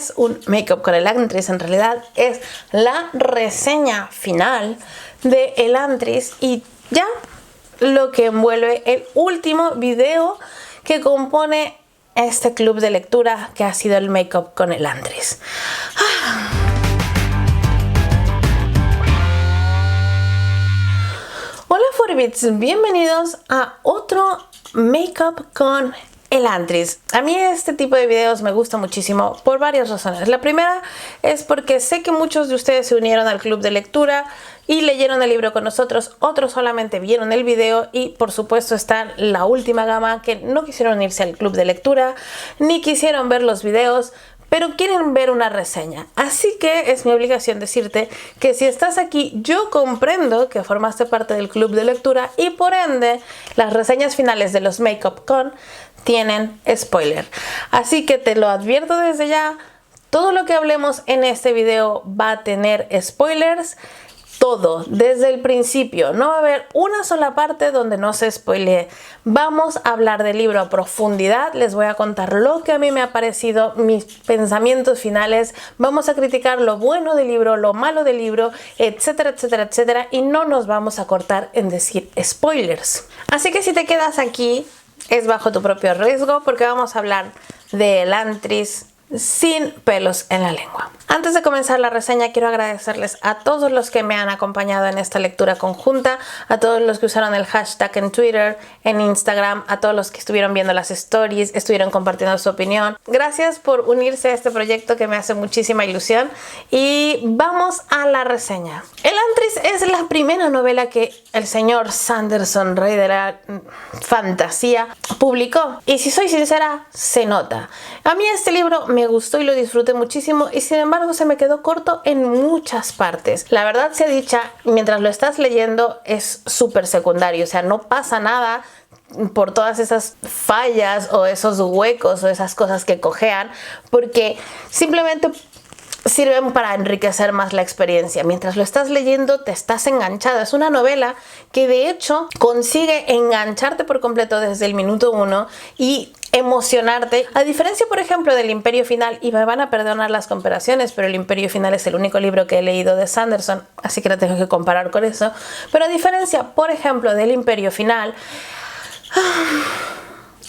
es un make-up con Elantris, en realidad es la reseña final de Elantris y ya lo que envuelve el último video que compone este club de lectura que ha sido el make-up con Elantris. Hola Forbits, bienvenidos a otro make-up con Elantris. A mí este tipo de videos me gusta muchísimo por varias razones. La primera es porque sé que muchos de ustedes se unieron al club de lectura y leyeron el libro con nosotros, otros solamente vieron el video y por supuesto está la última gama que no quisieron unirse al club de lectura ni quisieron ver los videos, pero quieren ver una reseña. Así que es mi obligación decirte que si estás aquí, yo comprendo que formaste parte del club de lectura y por ende las reseñas finales de los Make-up Con tienen spoiler. Así que te lo advierto desde ya, todo lo que hablemos en este video va a tener spoilers. Todo, desde el principio. No va a haber una sola parte donde no se spoilee. Vamos a hablar del libro a profundidad. Les voy a contar lo que a mí me ha parecido, mis pensamientos finales. Vamos a criticar lo bueno del libro, lo malo del libro, etcétera, etcétera, etcétera. Y no nos vamos a cortar en decir spoilers. Así que si te quedas aquí, es bajo tu propio riesgo porque vamos a hablar de Elantris sin pelos en la lengua. Antes de comenzar la reseña, quiero agradecerles a todos los que me han acompañado en esta lectura conjunta, a todos los que usaron el hashtag en Twitter, en Instagram, a todos los que estuvieron viendo las stories, estuvieron compartiendo su opinión. Gracias por unirse a este proyecto que me hace muchísima ilusión y vamos a la reseña. Elantris es la primera novela que el señor Sanderson, rey de la fantasía, publicó y si soy sincera, se nota. A mí este libro me gustó y lo disfruté muchísimo y sin embargo se me quedó corto en muchas partes. La verdad sea dicha, mientras lo estás leyendo es súper secundario, o sea, no pasa nada por todas esas fallas o esos huecos o esas cosas que cojean, porque simplemente sirven para enriquecer más la experiencia. Mientras lo estás leyendo te estás enganchado. Es una novela que de hecho consigue engancharte por completo desde el minuto 1 y emocionarte. A diferencia, por ejemplo, del Imperio Final, y me van a perdonar las comparaciones, pero el Imperio Final es el único libro que he leído de Sanderson, así que no tengo que comparar con eso. Pero a diferencia, por ejemplo, del Imperio Final,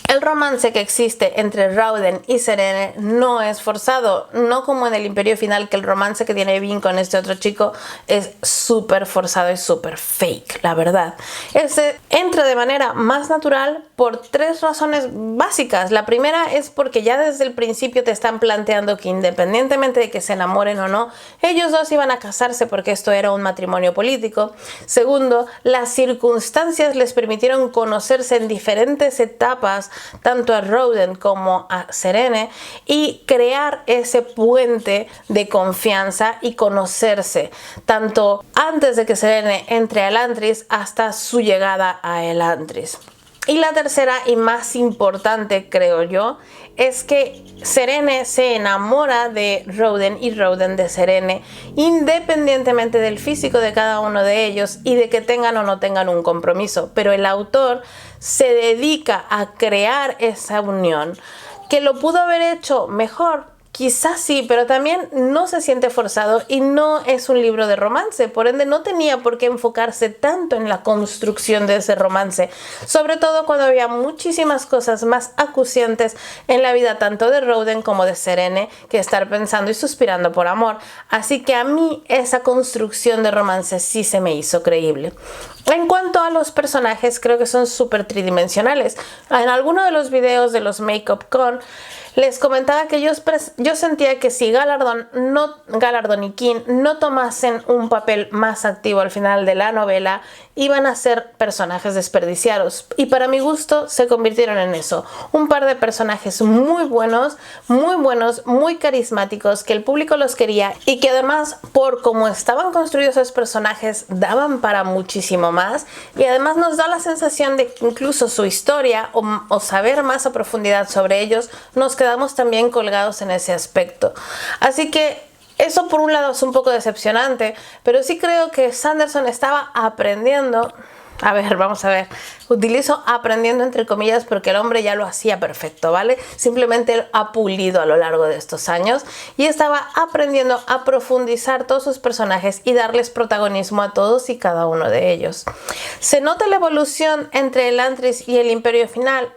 el romance que existe entre Rauden y Serene no es forzado, no como en el Imperio Final, que el romance que tiene Vin con este otro chico es súper forzado y súper fake, la verdad. Este entra de manera más natural por tres razones básicas. La primera es porque ya desde el principio te están planteando que independientemente de que se enamoren o no, ellos dos iban a casarse porque esto era un matrimonio político. Segundo, las circunstancias les permitieron conocerse en diferentes etapas tanto a Rauden como a Serene y crear ese puente de confianza y conocerse tanto antes de que Serene entre a Elantris hasta su llegada a Elantris. Y la tercera y más importante, creo yo, es que Serene se enamora de Rauden y Rauden de Serene, independientemente del físico de cada uno de ellos y de que tengan o no tengan un compromiso. Pero el autor se dedica a crear esa unión, que lo pudo haber hecho mejor. Quizás sí, pero también no se siente forzado y no es un libro de romance, por ende no tenía por qué enfocarse tanto en la construcción de ese romance, sobre todo cuando había muchísimas cosas más acuciantes en la vida tanto de Rauden como de Serene que estar pensando y suspirando por amor, así que a mí esa construcción de romance sí se me hizo creíble. En cuanto a los personajes, creo que son súper tridimensionales. En alguno de los videos de los Make-up Con les comentaba que yo sentía que si Galardón y King no tomasen un papel más activo al final de la novela, iban a ser personajes desperdiciados. Y para mi gusto se convirtieron en eso. Un par de personajes muy buenos, muy carismáticos, que el público los quería y que además, por cómo estaban construidos esos personajes, daban para muchísimo más. Y además nos da la sensación de que incluso su historia o saber más a profundidad sobre ellos, nos quedamos también colgados en ese aspecto. Así que eso por un lado es un poco decepcionante, pero sí creo que Sanderson estaba aprendiendo A ver, vamos a ver. Utilizo aprendiendo entre comillas porque el hombre ya lo hacía perfecto, ¿vale? Simplemente él ha pulido a lo largo de estos años y estaba aprendiendo a profundizar todos sus personajes y darles protagonismo a todos y cada uno de ellos. ¿Se nota la evolución entre Elantris y el Imperio Final?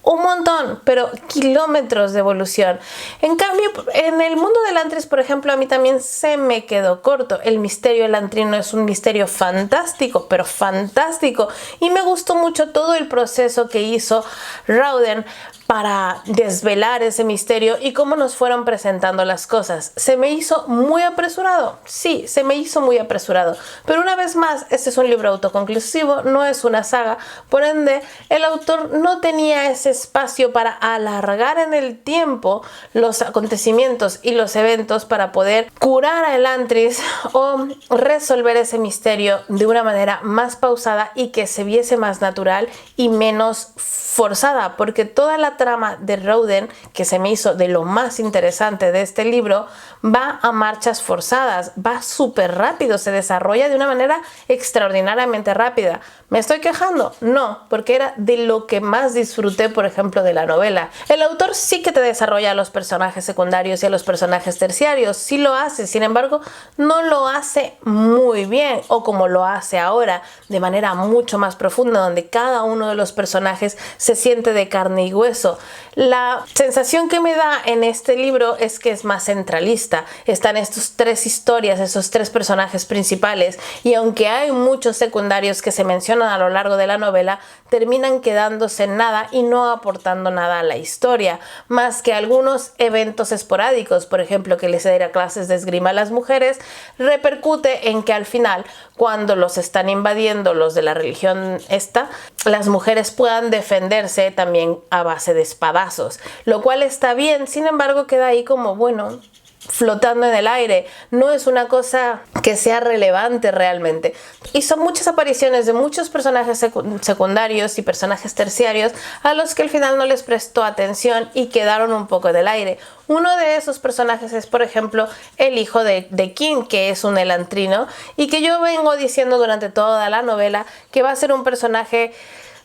Un montón, pero kilómetros de evolución. En cambio, en el mundo de Elantris, por ejemplo, a mí también se me quedó corto. El misterio elantrino es un misterio fantástico, pero fantástico. Y me gustó mucho todo el proceso que hizo Rauden para desvelar ese misterio y cómo nos fueron presentando las cosas. ¿Se me hizo muy apresurado? Sí, se me hizo muy apresurado. Pero una vez más, este es un libro autoconclusivo, no es una saga. Por ende, el autor no tenía ese espacio para alargar en el tiempo los acontecimientos y los eventos para poder curar a Elantris o resolver ese misterio de una manera más pausada y que se viese más natural y menos forzada, porque toda la trama de Rauden, que se me hizo de lo más interesante de este libro, va a marchas forzadas, va súper rápido, se desarrolla de una manera extraordinariamente rápida. ¿Me estoy quejando? No, porque era de lo que más disfruté, por ejemplo, de la novela. El autor sí que te desarrolla a los personajes secundarios y a los personajes terciarios, sí lo hace, sin embargo, no lo hace muy bien, o como lo hace ahora, de manera mucho más profunda, donde cada uno de los personajes se siente de carne y hueso. La sensación que me da en este libro es que es más centralista. Están estas tres historias, esos tres personajes principales, y aunque hay muchos secundarios que se mencionan a lo largo de la novela, terminan quedándose en nada y no aportando nada a la historia, más que algunos eventos esporádicos. Por ejemplo, que les diera clases de esgrima a las mujeres repercute en que al final, cuando los están invadiendo los de la religión esta, las mujeres puedan defenderse también a base de espadazos, lo cual está bien. Sin embargo, queda ahí como, bueno, flotando en el aire, no es una cosa que sea relevante realmente. Y son muchas apariciones de muchos personajes secundarios y personajes terciarios a los que al final no les prestó atención y quedaron un poco del aire. Uno de esos personajes es, por ejemplo, el hijo de King, que es un elantrino y que yo vengo diciendo durante toda la novela que va a ser un personaje,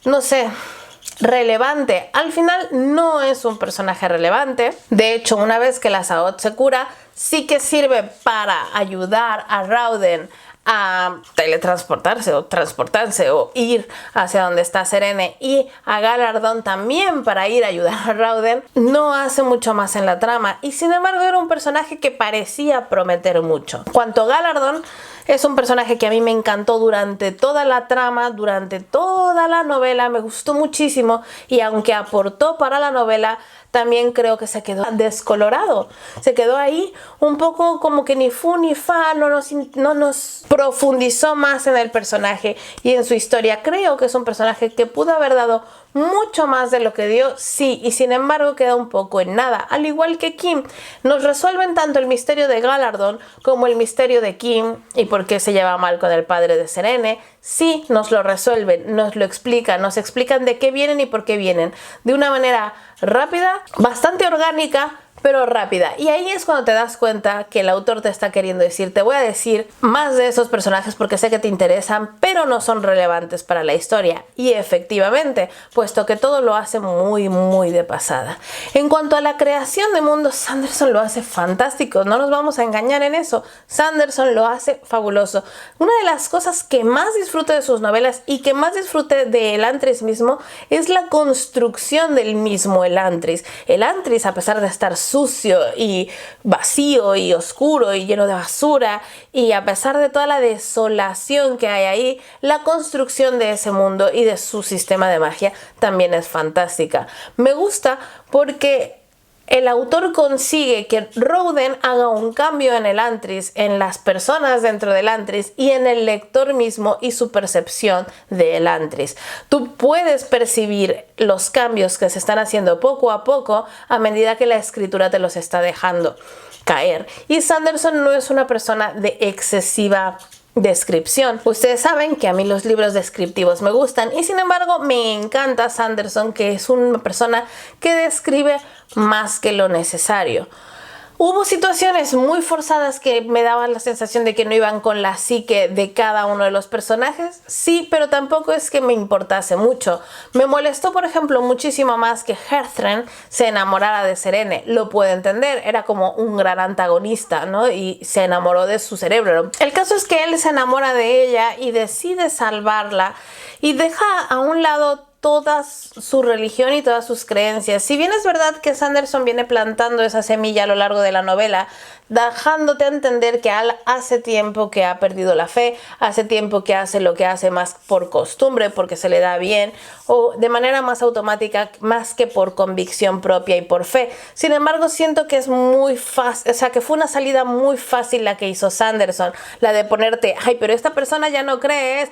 no sé, relevante. Al final no es un personaje relevante. De hecho, una vez que la Sahot se cura, sí que sirve para ayudar a Rauden a teletransportarse o transportarse o ir hacia donde está Serene, y a Galardón también para ir a ayudar a Rauden. No hace mucho más en la trama y sin embargo era un personaje que parecía prometer mucho. Cuanto a Galardón, es un personaje que a mí me encantó durante toda la trama, durante toda la novela, me gustó muchísimo, y aunque aportó para la novela, también creo que se quedó descolorado. Se quedó ahí un poco como que ni fu ni fa, no nos profundizó más en el personaje y en su historia. Creo que es un personaje que pudo haber dado mucho más de lo que dio, sí, y sin embargo queda un poco en nada. Al igual que Kim, nos resuelven tanto el misterio de Galardón como el misterio de Kim y por qué se lleva mal con el padre de Serene. Sí, nos lo resuelven, nos lo explican, nos explican de qué vienen y por qué vienen, de una manera rápida, bastante orgánica, pero rápida. Y ahí es cuando te das cuenta que el autor te está queriendo decir: te voy a decir más de esos personajes porque sé que te interesan, pero no son relevantes para la historia. Y efectivamente, puesto que todo lo hace muy de pasada. En cuanto a la creación de mundos, Sanderson lo hace fantástico, no nos vamos a engañar en eso. Sanderson lo hace fabuloso. Una de las cosas que más disfruto de sus novelas y que más disfruté de Elantris mismo es la construcción del mismo Elantris. Elantris, a pesar de estar sucio y vacío y oscuro y lleno de basura, y a pesar de toda la desolación que hay ahí, la construcción de ese mundo y de su sistema de magia también es fantástica. Me gusta porque el autor consigue que Rauden haga un cambio en Elantris, en las personas dentro de Elantris y en el lector mismo y su percepción de Elantris. Tú puedes percibir los cambios que se están haciendo poco a poco a medida que la escritura te los está dejando caer. Y Sanderson no es una persona de excesiva descripción. Ustedes saben que a mí los libros descriptivos me gustan y sin embargo me encanta Sanderson, que es una persona que describe más que lo necesario. Hubo situaciones muy forzadas que me daban la sensación de que no iban con la psique de cada uno de los personajes, sí, pero tampoco es que me importase mucho. Me molestó, por ejemplo, muchísimo más que Hearthrend se enamorara de Serene. Lo puedo entender, era como un gran antagonista, ¿no? Y se enamoró de su cerebro. El caso es que él se enamora de ella y decide salvarla y deja a un lado toda su religión y todas sus creencias. Si bien es verdad que Sanderson viene plantando esa semilla a lo largo de la novela, dejándote a entender que Al hace tiempo que ha perdido la fe, hace tiempo que hace lo que hace más por costumbre, porque se le da bien, o de manera más automática, más que por convicción propia y por fe. Sin embargo, siento que es muy fácil, o sea, que fue una salida muy fácil la que hizo Sanderson, la de ponerte, ay, pero esta persona ya no cree,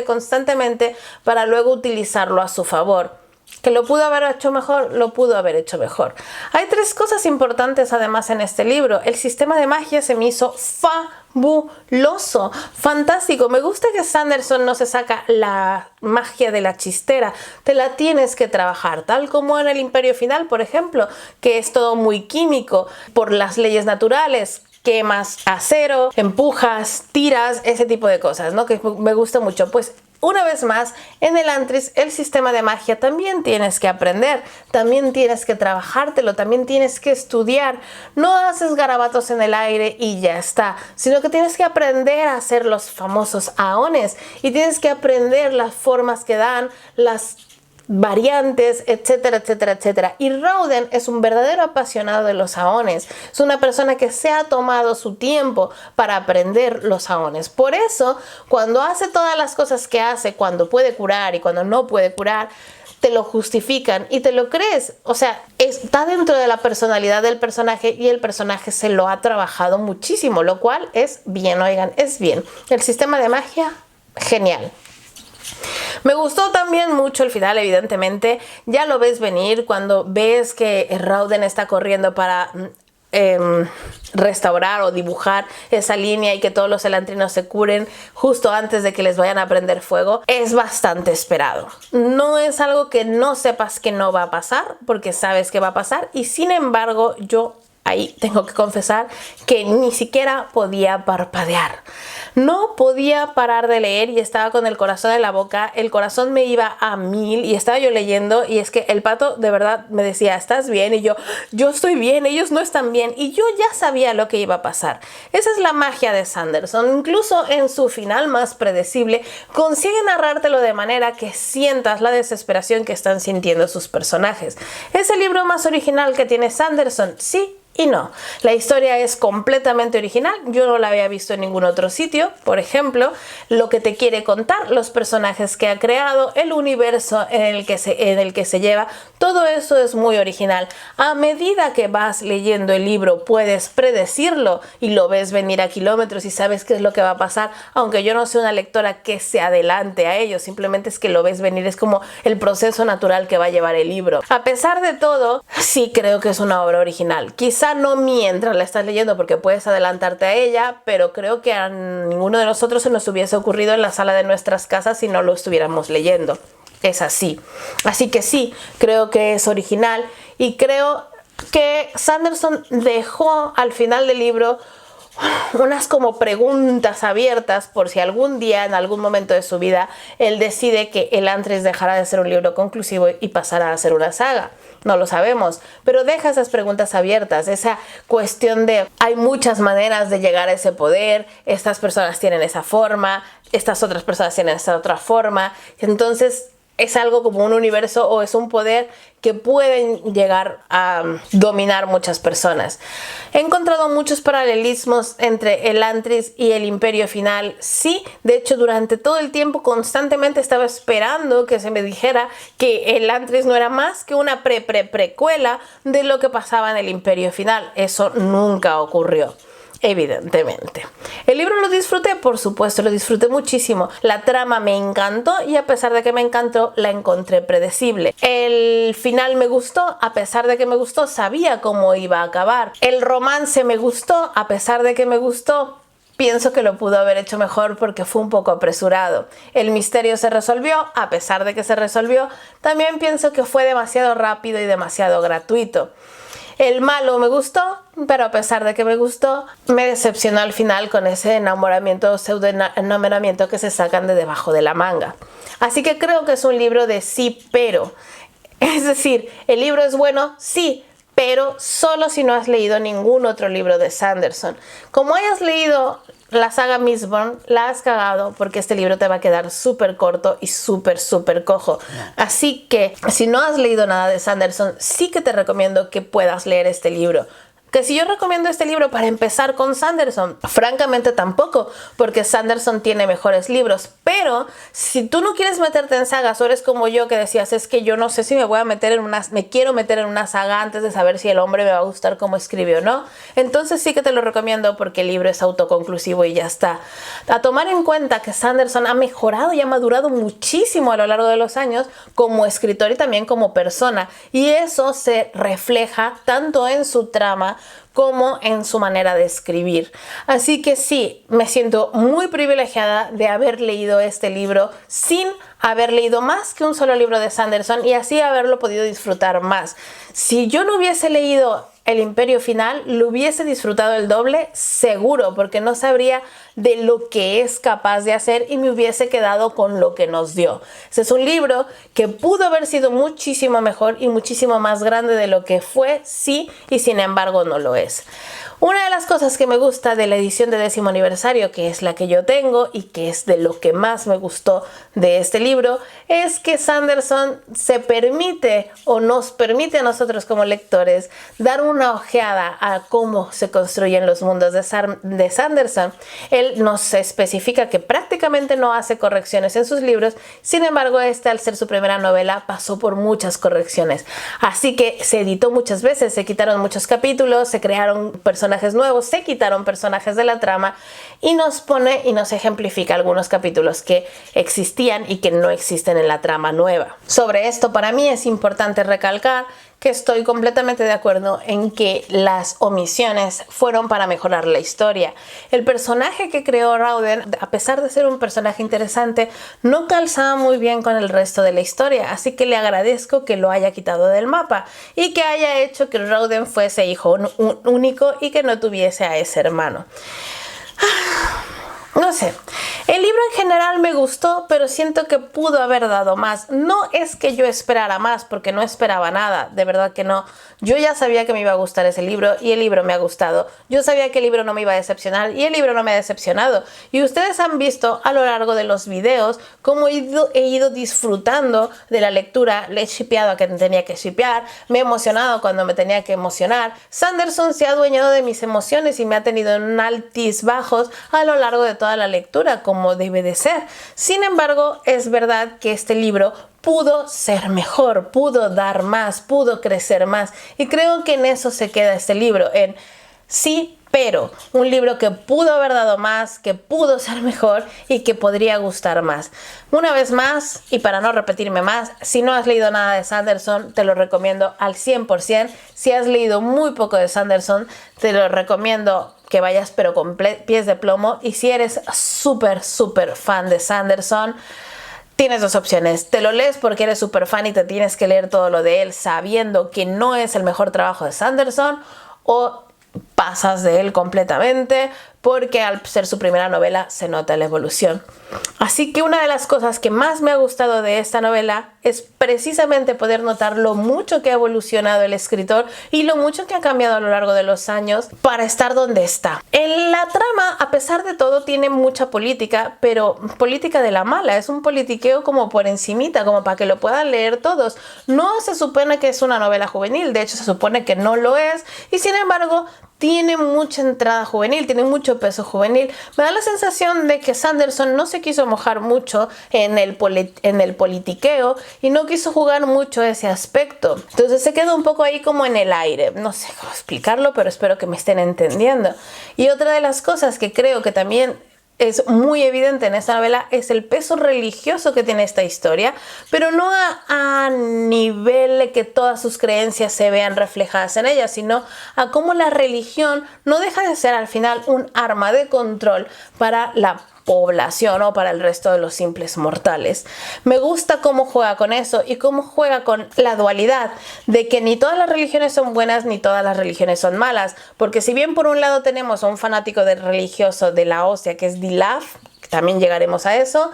constantemente, para luego utilizarlo a su favor. ¿Que lo pudo haber hecho mejor? Lo pudo haber hecho mejor. Hay 3 cosas importantes además en este libro. El sistema de magia se me hizo fabuloso, fantástico. Me gusta que Sanderson no se saca la magia de la chistera. Te la tienes que trabajar, tal como en el Imperio Final, por ejemplo, que es todo muy químico por las leyes naturales. Quemas acero, empujas, tiras, ese tipo de cosas, ¿no? Que me gusta mucho. Pues una vez más, en Elantris, el sistema de magia también tienes que aprender, también tienes que trabajártelo, también tienes que estudiar. No haces garabatos en el aire y ya está, sino que tienes que aprender a hacer los famosos aones y tienes que aprender las formas que dan, las variantes, etcétera, etcétera, etcétera. Y Rowden es un verdadero apasionado de los aones. Es una persona que se ha tomado su tiempo para aprender los aones. Por eso, cuando hace todas las cosas que hace, cuando puede curar y cuando no puede curar, te lo justifican y te lo crees. O sea, está dentro de la personalidad del personaje y el personaje se lo ha trabajado muchísimo, lo cual es bien, oigan, es bien. El sistema de magia, genial. Me gustó también mucho el final, evidentemente. Ya lo ves venir cuando ves que Rowden está corriendo para restaurar o dibujar esa línea y que todos los elantrinos se curen justo antes de que les vayan a prender fuego. Es bastante esperado. No es algo que no sepas que no va a pasar, porque sabes que va a pasar, y sin embargo yo ahí tengo que confesar que ni siquiera podía parpadear. No podía parar de leer y estaba con el corazón en la boca. El corazón me iba a 1000 y estaba yo leyendo, y es que el pato de verdad me decía, ¿estás bien? Y yo estoy bien, ellos no están bien, y yo ya sabía lo que iba a pasar. Esa es la magia de Sanderson. Incluso en su final más predecible consigue narrártelo de manera que sientas la desesperación que están sintiendo sus personajes. ¿Es el libro más original que tiene Sanderson? Sí y no. La historia es completamente original. Yo no la había visto en ningún otro sitio. Por ejemplo, lo que te quiere contar, los personajes que ha creado, el universo en el que se lleva, todo eso es muy original. A medida que vas leyendo el libro puedes predecirlo y lo ves venir a kilómetros y sabes qué es lo que va a pasar, aunque yo no soy una lectora que se adelante a ello, simplemente es que lo ves venir, es como el proceso natural que va a llevar el libro. A pesar de todo, sí creo que es una obra original. Quizá no mientras la estás leyendo, porque puedes adelantarte a ella, pero creo que a ninguno de nosotros se nos hubiese ocurrido en la sala de nuestras casas si no lo estuviéramos leyendo. Es así. Así que sí, creo que es original, y creo que Sanderson dejó al final del libro unas como preguntas abiertas por si algún día, en algún momento de su vida, él decide que Elantris dejará de ser un libro conclusivo y pasará a ser una saga. No lo sabemos, pero deja esas preguntas abiertas, esa cuestión de hay muchas maneras de llegar a ese poder, estas personas tienen esa forma, estas otras personas tienen esa otra forma, entonces es algo como un universo o es un poder que pueden llegar a dominar muchas personas. He encontrado muchos paralelismos entre Elantris y el Imperio Final. Sí, de hecho durante todo el tiempo constantemente estaba esperando que se me dijera que Elantris no era más que una precuela de lo que pasaba en el Imperio Final. Eso nunca ocurrió. Evidentemente. El libro lo disfruté, por supuesto, lo disfruté muchísimo. La trama me encantó y a pesar de que me encantó, la encontré predecible. El final me gustó, a pesar de que me gustó, sabía cómo iba a acabar. El romance me gustó, a pesar de que me gustó, pienso que lo pudo haber hecho mejor porque fue un poco apresurado. El misterio se resolvió, a pesar de que se resolvió, también pienso que fue demasiado rápido y demasiado gratuito. El malo me gustó, pero a pesar de que me gustó, me decepcionó al final con ese enamoramiento, pseudo enamoramiento que se sacan de debajo de la manga. Así que creo que es un libro de sí, pero. Es decir, el libro es bueno, sí, pero solo si no has leído ningún otro libro de Sanderson. Como hayas leído la saga Mistborn, la has cagado porque este libro te va a quedar súper corto y súper cojo. Así que si no has leído nada de Sanderson, sí que te recomiendo que puedas leer este libro. Que si yo recomiendo este libro para empezar con Sanderson, francamente tampoco, porque Sanderson tiene mejores libros. Pero si tú no quieres meterte en sagas, o eres como yo que decías, es que yo no sé si me quiero meter en una saga antes de saber si el hombre me va a gustar cómo escribe o no, entonces sí que te lo recomiendo porque el libro es autoconclusivo y ya está. A tomar en cuenta que Sanderson ha mejorado y ha madurado muchísimo a lo largo de los años como escritor y también como persona, y eso se refleja tanto en su trama como en su manera de escribir. Así que sí, me siento muy privilegiada de haber leído este libro sin haber leído más que un solo libro de Sanderson y así haberlo podido disfrutar más. Si yo no hubiese leído El Imperio Final, lo hubiese disfrutado el doble, seguro, porque no sabría de lo que es capaz de hacer y me hubiese quedado con lo que nos dio. Este es un libro que pudo haber sido muchísimo mejor y muchísimo más grande de lo que fue, sí, y sin embargo no lo es. Una de las cosas que me gusta de la edición de 10º aniversario, que es la que yo tengo y que es de lo que más me gustó de este libro, es que Sanderson se permite o nos permite a nosotros como lectores dar una ojeada a cómo se construyen los mundos de Sanderson. Él nos especifica que prácticamente no hace correcciones en sus libros, sin embargo al ser su primera novela pasó por muchas correcciones, así que se editó muchas veces, se quitaron muchos capítulos, se crearon personajes nuevos, se quitaron personajes de la trama y nos pone y nos ejemplifica algunos capítulos que existían y que no existen en la trama nueva. Sobre esto para mí es importante recalcar que estoy completamente de acuerdo en que las omisiones fueron para mejorar la historia. El personaje que creó Rowden, a pesar de ser un personaje interesante, no calzaba muy bien con el resto de la historia, así que le agradezco que lo haya quitado del mapa y que haya hecho que Rowden fuese hijo único y que no tuviese a ese hermano. No sé, el libro en general me gustó, pero siento que pudo haber dado más. No es que yo esperara más, porque no esperaba nada, de verdad que no. Yo ya sabía que me iba a gustar ese libro y el libro me ha gustado. Yo sabía que el libro no me iba a decepcionar y el libro no me ha decepcionado. Y ustedes han visto a lo largo de los videos cómo he ido disfrutando de la lectura. Le he shipeado a quien tenía que shipear, me he emocionado cuando me tenía que emocionar. Sanderson se ha adueñado de mis emociones y me ha tenido en altibajos a lo largo de toda la lectura, como debe de ser. Sin embargo, es verdad que este libro pudo ser mejor, pudo dar más, pudo crecer más, y creo que en eso se queda este libro, en sí, pero un libro que pudo haber dado más, que pudo ser mejor y que podría gustar más. Una vez más, y para no repetirme más, si no has leído nada de Sanderson, te lo recomiendo al 100%. Si has leído muy poco de Sanderson, te lo recomiendo que vayas pero con pies de plomo. Y si eres súper fan de Sanderson, tienes dos opciones. Te lo lees porque eres súper fan y te tienes que leer todo lo de él sabiendo que no es el mejor trabajo de Sanderson, o pasas de él completamente porque al ser su primera novela se nota la evolución. Así que una de las cosas que más me ha gustado de esta novela es precisamente poder notar lo mucho que ha evolucionado el escritor y lo mucho que ha cambiado a lo largo de los años para estar donde está. En la trama, a pesar de todo, tiene mucha política, pero política de la mala. Es un politiqueo como por encimita, como para que lo puedan leer todos. No se supone que es una novela juvenil, de hecho se supone que no lo es, y sin embargo tiene mucha entrada juvenil, tiene mucho peso juvenil. Me da la sensación de que Sanderson no se quiso mojar mucho en el politiqueo y no quiso jugar mucho ese aspecto. Entonces se quedó un poco ahí como en el aire. No sé cómo explicarlo, pero espero que me estén entendiendo. Y otra de las cosas que creo que también es muy evidente en esta novela es el peso religioso que tiene esta historia, pero no a nivel de que todas sus creencias se vean reflejadas en ella, sino a cómo la religión no deja de ser al final un arma de control para la población o para el resto de los simples mortales. Me gusta cómo juega con eso y cómo juega con la dualidad de que ni todas las religiones son buenas ni todas las religiones son malas, porque si bien por un lado tenemos a un fanático religioso de la hostia que es Dilaf, también llegaremos a eso.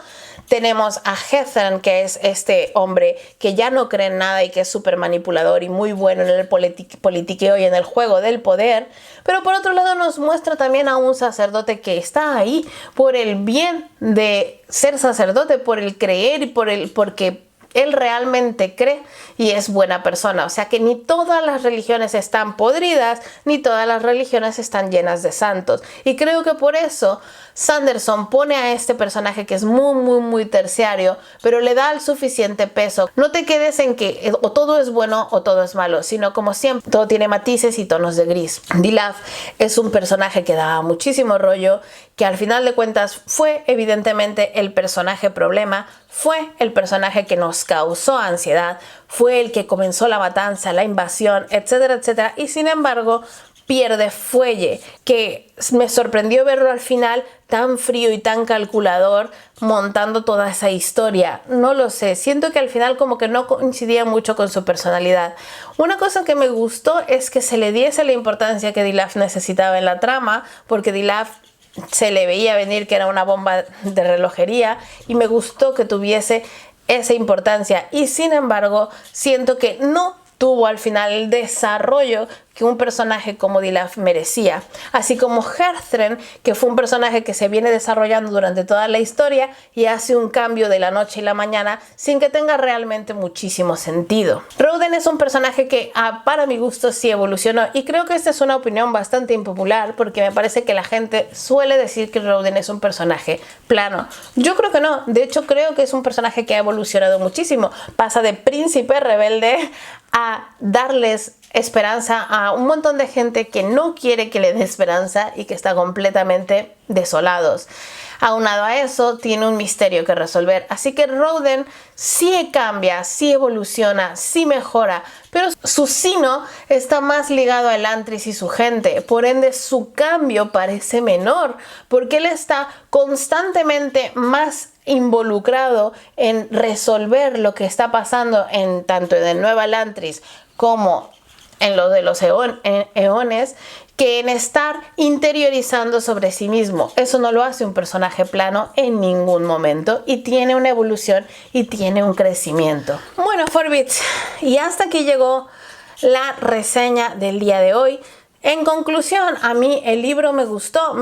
Tenemos a Hethern, que es este hombre que ya no cree en nada y que es súper manipulador y muy bueno en el politiqueo y en el juego del poder. Pero por otro lado nos muestra también a un sacerdote que está ahí por el bien de ser sacerdote, por el creer y porque él realmente cree y es buena persona. O sea que ni todas las religiones están podridas, ni todas las religiones están llenas de santos. Y creo que por eso Sanderson pone a este personaje que es muy terciario, pero le da el suficiente peso. No te quedes en que o todo es bueno o todo es malo, sino como siempre, todo tiene matices y tonos de gris. Dilaf es un personaje que da muchísimo rollo, que al final de cuentas fue evidentemente el personaje problema, fue el personaje que nos causó ansiedad, fue el que comenzó la matanza, la invasión, etcétera, etcétera, y sin embargo pierde fuelle, que me sorprendió verlo al final tan frío y tan calculador montando toda esa historia. No lo sé, siento que al final como que no coincidía mucho con su personalidad. Una cosa que me gustó es que se le diese la importancia que Dilaf necesitaba en la trama, porque Dilaf se le veía venir que era una bomba de relojería y me gustó que tuviese esa importancia, y sin embargo siento que no tuvo al final el desarrollo que un personaje como Dilaf merecía, así como Hethern, que fue un personaje que se viene desarrollando durante toda la historia y hace un cambio de la noche y la mañana sin que tenga realmente muchísimo sentido. Roden es un personaje que para mi gusto sí evolucionó, y creo que esta es una opinión bastante impopular porque me parece que la gente suele decir que Roden es un personaje plano. Yo creo que no, de hecho creo que es un personaje que ha evolucionado muchísimo, pasa de príncipe rebelde a darles esperanza a un montón de gente que no quiere que le dé esperanza y que está completamente desolados. Aunado a eso, tiene un misterio que resolver. Así que Roden sí cambia, sí evoluciona, sí mejora, pero su sino está más ligado a Elantris y su gente. Por ende, su cambio parece menor, porque él está constantemente más involucrado en resolver lo que está pasando tanto en el Nuevo Elantris como en lo de los eones, que en estar interiorizando sobre sí mismo. Eso no lo hace un personaje plano en ningún momento, y tiene una evolución y tiene un crecimiento. Bueno, 4bits, y hasta aquí llegó la reseña del día de hoy. En conclusión, a mí el libro me gustó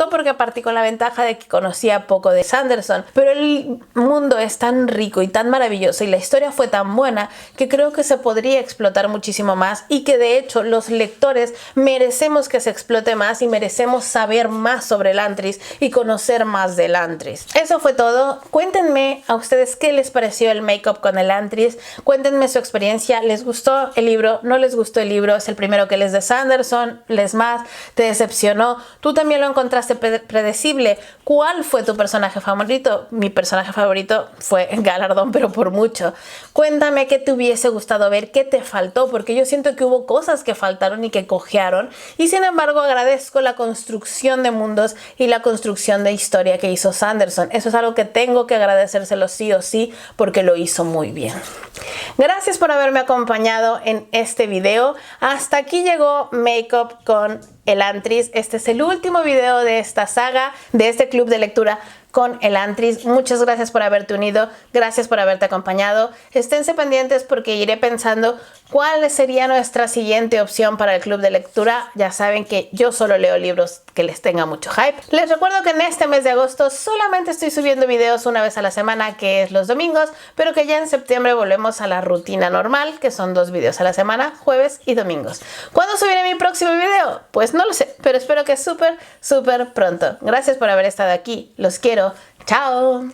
porque partí con la ventaja de que conocía poco de Sanderson, pero el mundo es tan rico y tan maravilloso y la historia fue tan buena que creo que se podría explotar muchísimo más, y que de hecho los lectores merecemos que se explote más y merecemos saber más sobre Elantris y conocer más de Elantris. Eso fue todo. Cuéntenme a ustedes qué les pareció el make-up con Elantris, cuéntenme su experiencia. ¿Les gustó el libro? ¿No les gustó el libro? ¿Es el primero que les de Sanderson? ¿Les más? ¿Te decepcionó? ¿Tú también lo encontraste predecible? ¿Cuál fue tu personaje favorito? Mi personaje favorito fue Galardón, pero por mucho. Cuéntame qué te hubiese gustado ver, qué te faltó, porque yo siento que hubo cosas que faltaron y que cojearon, y sin embargo agradezco la construcción de mundos y la construcción de historia que hizo Sanderson. Eso es algo que tengo que agradecérselo sí o sí, porque lo hizo muy bien. Gracias por haberme acompañado en este video. Hasta aquí llegó Makeup con Elantris. Este es el último video de esta saga, de este club de lectura con Elantris. Muchas gracias por haberte unido, gracias por haberte acompañado. Esténse pendientes porque iré pensando cuál sería nuestra siguiente opción para el club de lectura. Ya saben que yo solo leo libros que les tenga mucho hype. Les recuerdo que en este mes de agosto solamente estoy subiendo videos una vez a la semana, que es los domingos, pero que ya en septiembre volvemos a la rutina normal, que son 2 videos a la semana, jueves y domingos. ¿Cuándo subiré mi próximo video? Pues no lo sé, pero espero que súper pronto. Gracias por haber estado aquí. Los quiero. Chao.